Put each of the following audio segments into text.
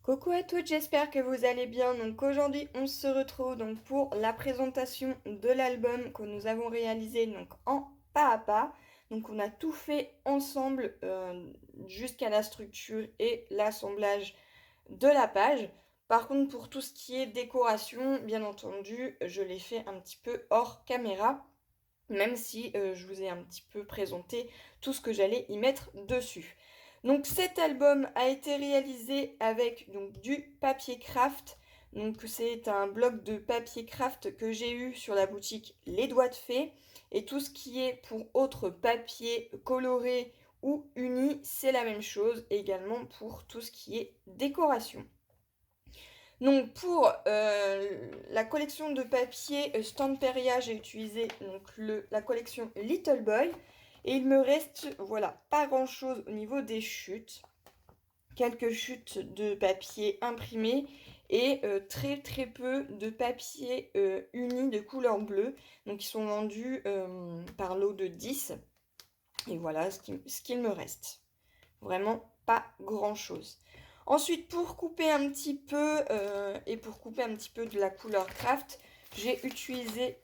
Coucou à toutes, j'espère que vous allez bien. Donc aujourd'hui, on se retrouve donc pour la présentation de l'album que nous avons réalisé donc en pas à pas. Donc on a tout fait ensemble jusqu'à la structure et l'assemblage de la page. Par contre, pour tout ce qui est décoration, bien entendu, je l'ai fait un petit peu hors caméra, même si je vous ai un petit peu présenté tout ce que j'allais y mettre dessus. Donc cet album a été réalisé avec donc, du papier craft. Donc c'est un bloc de papier craft que j'ai eu sur la boutique Les Doigts de Fée. Et tout ce qui est pour autres papiers colorés ou unis, c'est la même chose également pour tout ce qui est décoration. Donc pour la collection de papier Stamperia, j'ai utilisé donc la collection Little Boy. Et il me reste, voilà, pas grand chose au niveau des chutes. Quelques chutes de papier imprimé et très très peu de papier uni de couleur bleue. Donc ils sont vendus par lot de 10. Et voilà ce qu'il me reste. Vraiment pas grand chose. Ensuite, pour couper un petit peu et pour couper un petit peu de la couleur craft, j'ai utilisé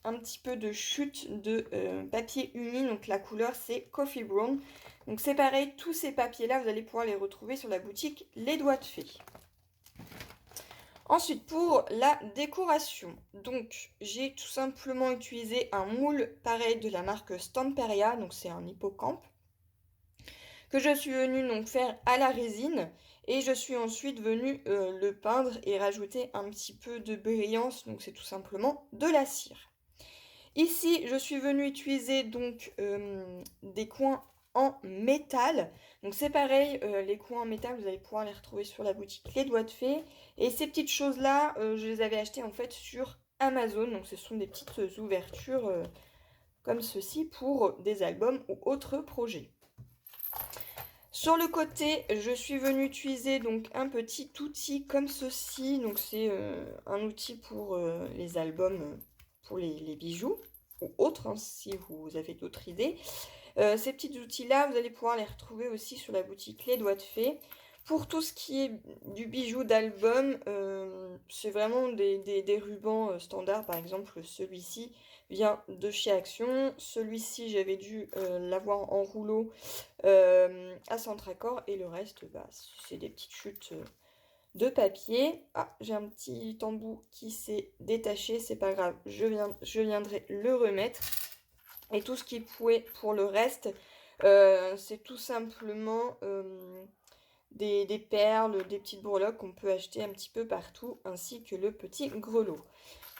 un petit peu de chute de papier uni. Donc la couleur c'est Coffee Brown. Donc c'est pareil, tous ces papiers là, vous allez pouvoir les retrouver sur la boutique Les Doigts de Fée. Ensuite, pour la décoration, donc j'ai tout simplement utilisé un moule pareil de la marque Stamperia, donc c'est un hippocampe, que je suis venue donc faire à la résine et je suis ensuite venue le peindre et rajouter un petit peu de brillance, donc c'est tout simplement de la cire. Ici, je suis venue utiliser donc des coins en métal. Donc c'est pareil, les coins en métal, vous allez pouvoir les retrouver sur la boutique Les Doigts de Fée. Et ces petites choses-là, je les avais achetées en fait sur Amazon. Donc ce sont des petites ouvertures comme ceci pour des albums ou autres projets. Sur le côté, je suis venue utiliser donc un petit outil comme ceci. Donc c'est un outil pour les albums, pour les bijoux ou autres, hein, si vous avez d'autres idées. Ces petits outils-là, vous allez pouvoir les retrouver aussi sur la boutique Les Doigts de Fée. Pour tout ce qui est du bijou d'album, c'est vraiment des rubans standards. Par exemple, celui-ci vient de chez Action. Celui-ci, j'avais dû l'avoir en rouleau à Centracor. Et le reste, bah, c'est des petites chutes de papier. Ah, j'ai un petit embout qui s'est détaché. C'est pas grave, je viendrai le remettre. Et tout ce qui est pour le reste, c'est tout simplement des perles, des petites breloques qu'on peut acheter un petit peu partout, ainsi que le petit grelot.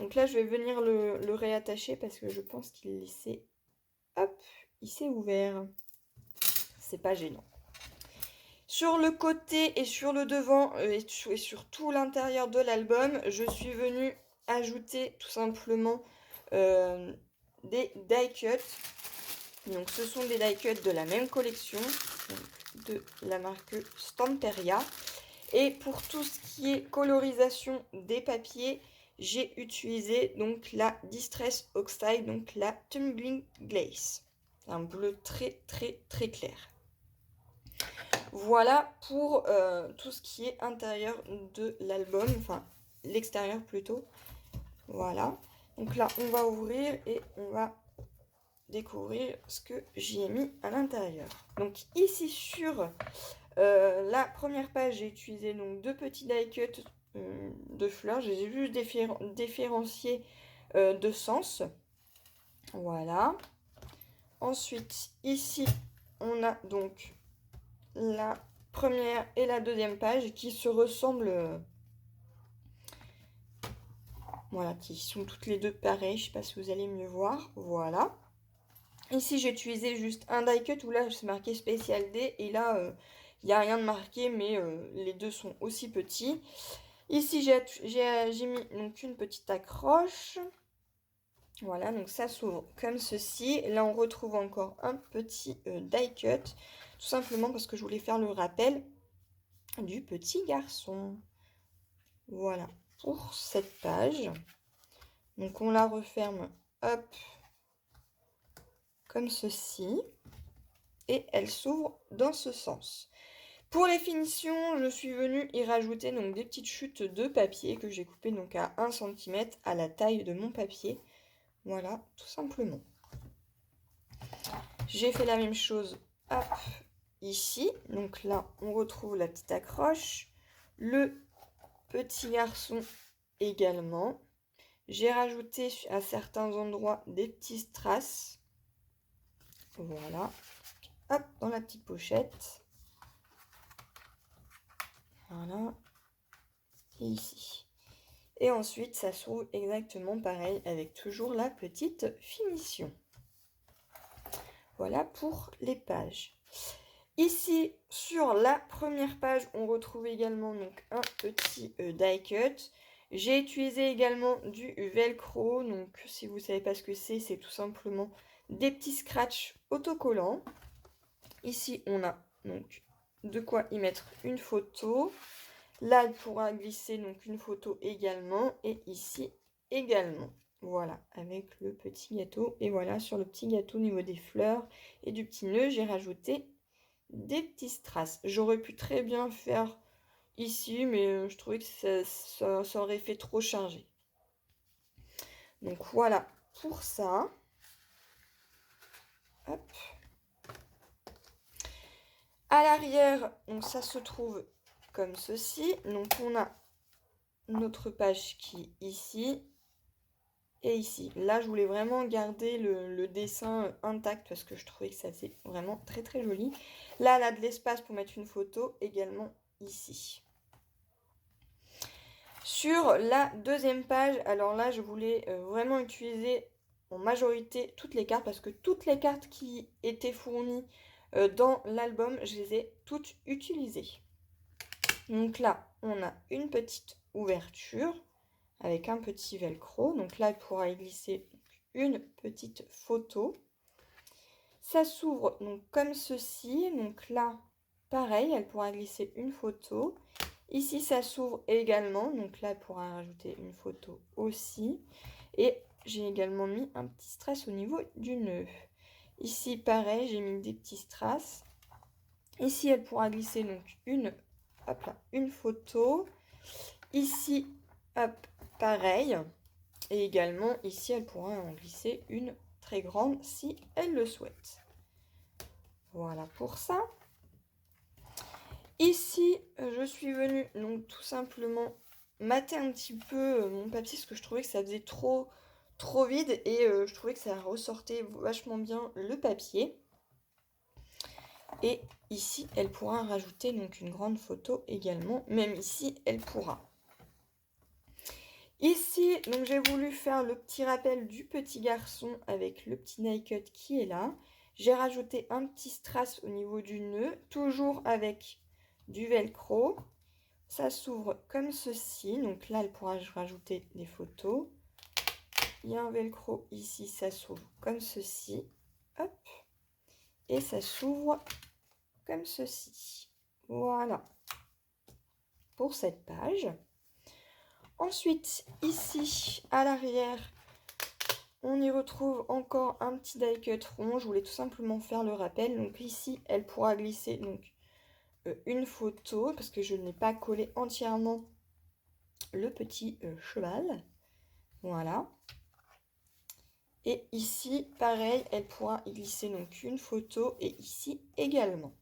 Donc là, je vais venir le réattacher parce que je pense qu'il s'est... Hop, il s'est ouvert. C'est pas gênant. Sur le côté et sur le devant et sur tout l'intérieur de l'album, je suis venue ajouter tout simplement des die cuts. Donc ce sont des die cuts de la même collection, de la marque Stamperia. Et pour tout ce qui est colorisation des papiers, j'ai utilisé donc la Distress Oxide, donc la Tumbling Glaze. Un bleu très très très clair. Voilà pour tout ce qui est intérieur de l'album, enfin l'extérieur plutôt. Voilà. Donc là, on va ouvrir et on va découvrir ce que j'y ai mis à l'intérieur. Donc ici sur la première page, j'ai utilisé donc deux petits die cuts de fleurs. Je les ai juste différenciés de sens. Voilà. Ensuite, ici, on a donc la première et la deuxième page qui se ressemblent. Voilà, qui sont toutes les deux pareilles. Je ne sais pas si vous allez mieux voir. Voilà. Ici, j'ai utilisé juste un die cut où là, c'est marqué Spécial D. Et là, il n'y a rien de marqué, mais les deux sont aussi petits. Ici, j'ai mis donc une petite accroche. Voilà, donc ça s'ouvre comme ceci. Là, on retrouve encore un petit die cut. Tout simplement parce que je voulais faire le rappel du petit garçon. Voilà, pour cette page. Donc, on la referme, hop, comme ceci. Et elle s'ouvre dans ce sens. Pour les finitions, je suis venue y rajouter donc des petites chutes de papier que j'ai coupées donc à 1 cm à la taille de mon papier. Voilà, tout simplement. J'ai fait la même chose, hop, ici. Donc là, on retrouve la petite accroche. Le petit garçon également. J'ai rajouté à certains endroits des petits strass. Voilà. Hop, dans la petite pochette. Voilà. Et ici. Et ensuite, ça s'ouvre exactement pareil avec toujours la petite finition. Voilà pour les pages. Ici, sur la première page, on retrouve également donc un petit die cut. J'ai utilisé également du velcro. Donc, si vous ne savez pas ce que c'est tout simplement des petits scratchs autocollants. Ici, on a donc de quoi y mettre une photo. Là, elle pourra glisser donc une photo également. Et ici également. Voilà, avec le petit gâteau. Et voilà, sur le petit gâteau au niveau des fleurs et du petit nœud, j'ai rajouté des petits strass. J'aurais pu très bien faire ici, mais je trouvais que ça aurait fait trop chargé. Donc voilà pour ça. Hop. À l'arrière, donc ça se trouve comme ceci. Donc on a notre page qui est ici et ici. Là, je voulais vraiment garder le dessin intact parce que je trouvais que ça faisait vraiment très très joli. Là, elle a de l'espace pour mettre une photo également ici. Sur la deuxième page, alors là, je voulais vraiment utiliser en majorité toutes les cartes parce que toutes les cartes qui étaient fournies dans l'album, je les ai toutes utilisées. Donc là, on a une petite ouverture avec un petit velcro. Donc là, il pourra y glisser une petite photo. Ça s'ouvre donc comme ceci. Donc là, pareil, elle pourra glisser une photo. Ici, ça s'ouvre également. Donc là, elle pourra rajouter une photo aussi. Et j'ai également mis un petit strass au niveau du nœud. Ici, pareil, j'ai mis des petits strass. Ici, elle pourra glisser donc hop là, une photo. Ici, hop, pareil. Et également, ici, elle pourra en glisser une très grande si elle le souhaite. Voilà pour ça. Ici, je suis venue donc tout simplement mater un petit peu mon papier parce que je trouvais que ça faisait trop vide et je trouvais que ça ressortait vachement bien le papier. Et ici, elle pourra rajouter donc une grande photo également. Même ici, elle pourra. Ici, donc j'ai voulu faire le petit rappel du petit garçon avec le petit die cut qui est là. J'ai rajouté un petit strass au niveau du nœud, toujours avec du velcro. Ça s'ouvre comme ceci. Donc là, elle pourra rajouter des photos. Il y a un velcro ici, ça s'ouvre comme ceci. Hop. Et ça s'ouvre comme ceci. Voilà. Pour cette page. Ensuite, ici, à l'arrière, on y retrouve encore un petit die cut rond. Je voulais tout simplement faire le rappel. Donc ici, elle pourra glisser donc une photo parce que je n'ai pas collé entièrement le petit cheval. Voilà. Et ici, pareil, elle pourra y glisser donc une photo et ici également.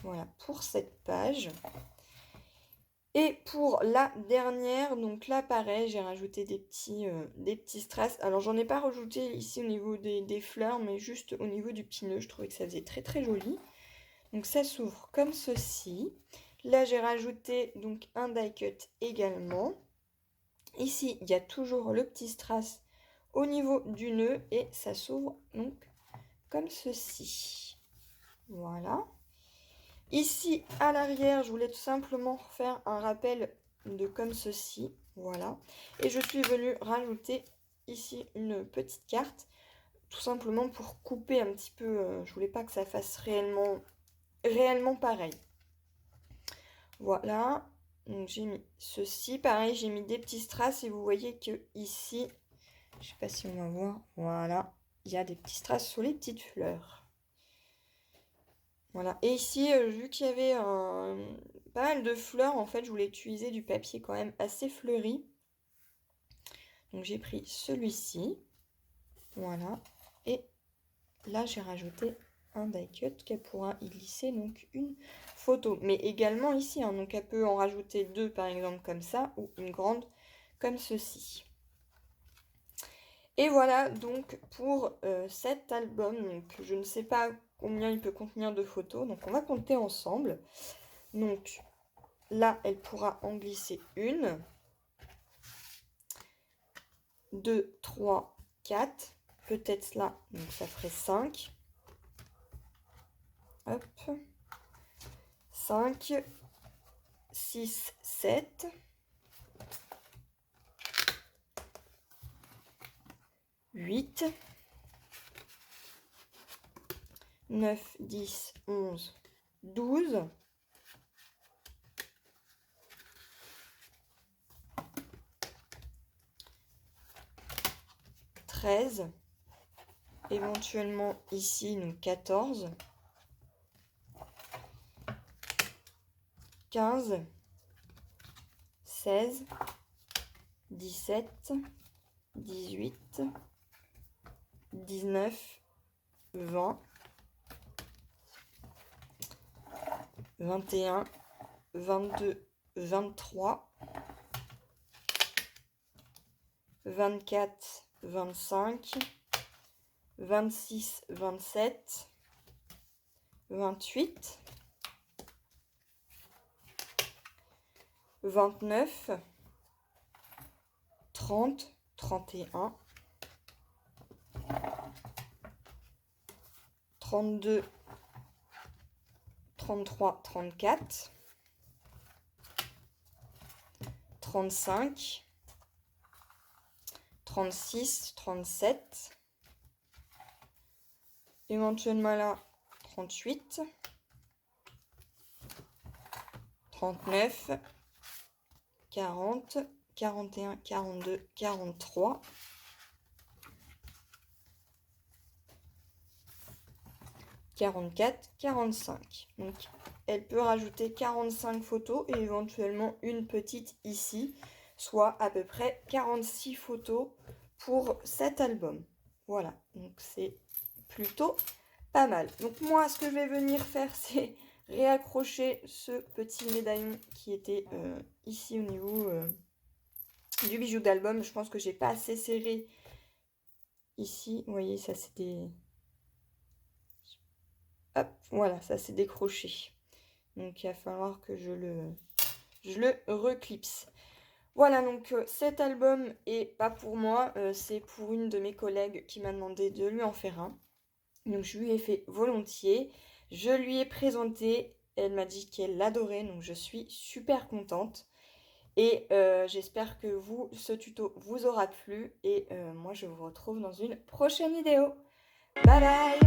Voilà pour cette page. Et pour la dernière, donc là pareil, j'ai rajouté des petits strass. Alors j'en ai pas rajouté ici au niveau des fleurs, mais juste au niveau du petit nœud. Je trouvais que ça faisait très très joli. Donc ça s'ouvre comme ceci. Là j'ai rajouté donc un die cut également. Ici il y a toujours le petit strass au niveau du nœud et ça s'ouvre donc comme ceci. Voilà. Ici, à l'arrière, je voulais tout simplement faire un rappel de comme ceci. Voilà. Et je suis venue rajouter ici une petite carte. Tout simplement pour couper un petit peu. Je voulais pas que ça fasse réellement pareil. Voilà. Donc j'ai mis ceci. Pareil, j'ai mis des petits strass. Et vous voyez que ici, je sais pas si on va voir. Voilà. Il y a des petits strass sur les petites fleurs. Voilà. Et ici, vu qu'il y avait pas mal de fleurs, en fait, je voulais utiliser du papier quand même assez fleuri. Donc j'ai pris celui-ci. Voilà. Et là, j'ai rajouté un die cut qu'elle pourra y glisser donc une photo. Mais également ici, hein, donc elle peut en rajouter deux par exemple comme ça, ou une grande comme ceci. Et voilà donc pour cet album. Donc je ne sais pas combien il peut contenir de photos, donc on va compter ensemble. Donc là, elle pourra en glisser une, 2, 3, 4, peut-être là, donc ça ferait 5. Hop. 5, 6, 7. 8, 9, 10, 11, 12. 13. Éventuellement ici, donc 14. 15. 16. 17. 18. 19. 20. 21. 22. 23. 24. 25. 26. 27. 28. 29. 30. 31. 32, 33, 34, 35, 36, 37, éventuellement là 38, 39, 40, 41, 42, 43, 44, 45. Donc, elle peut rajouter 45 photos et éventuellement une petite ici, soit à peu près 46 photos pour cet album. Voilà, donc c'est plutôt pas mal. Donc moi, ce que je vais venir faire, c'est réaccrocher ce petit médaillon qui était ici au niveau du bijou d'album. Je pense que j'ai pas assez serré ici. Vous voyez, ça c'est des... Hop, voilà, ça s'est décroché. Donc, il va falloir que je le reclipse. Voilà, donc cet album est pas pour moi, c'est pour une de mes collègues qui m'a demandé de lui en faire un. Donc, je lui ai fait volontiers. Je lui ai présenté, elle m'a dit qu'elle l'adorait, donc je suis super contente. Et j'espère que ce tuto vous aura plu. Et moi, je vous retrouve dans une prochaine vidéo. Bye bye!